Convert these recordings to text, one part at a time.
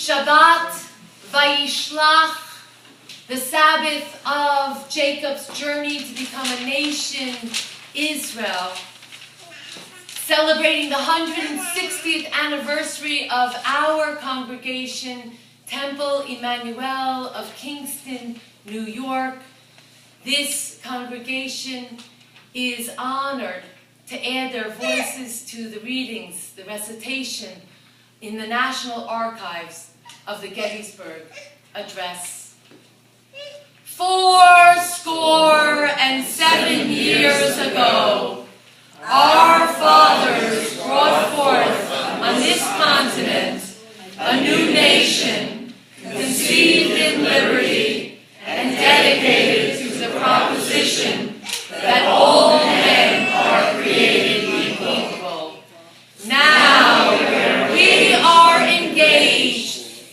Shabbat Vayishlach, the Sabbath of Jacob's journey to become a nation, Israel, celebrating the 160th anniversary of our congregation, Temple Emanuel of Kingston, New York. This congregation is honored to add their voices to the readings, the recitation in the National Archives of the Gettysburg Address. 77 years ago, our fathers brought forth on this continent a new nation, conceived in liberty and dedicated to the proposition that all men are created equal. Now, we are engaged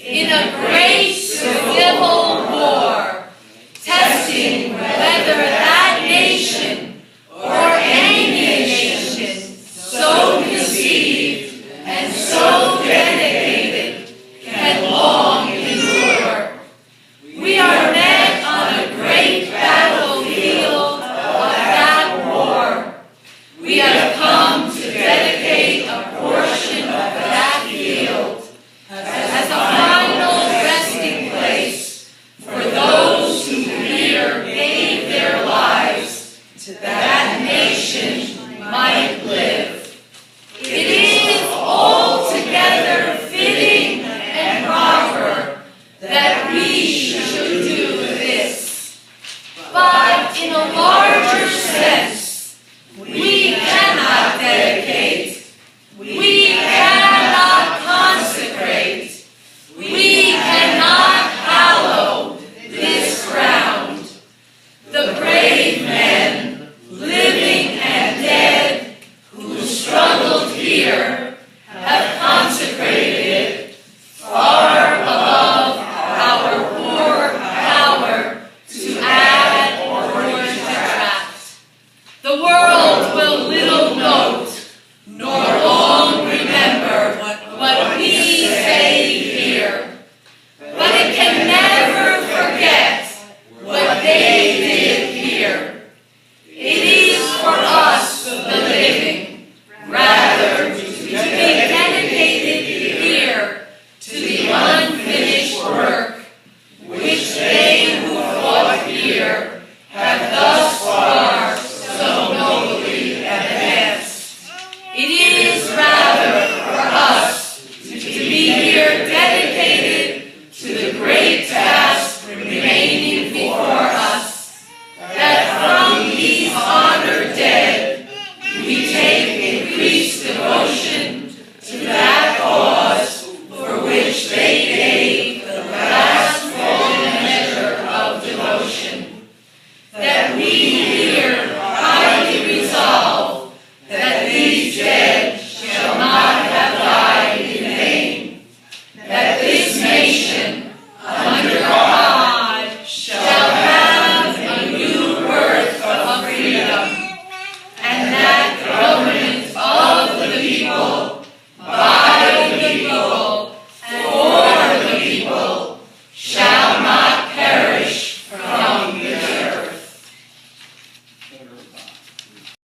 in a great civil war, testing whether that nation or any nation so conceived and so dedicated can long endure. We are met on a great battlefield of that war. We have come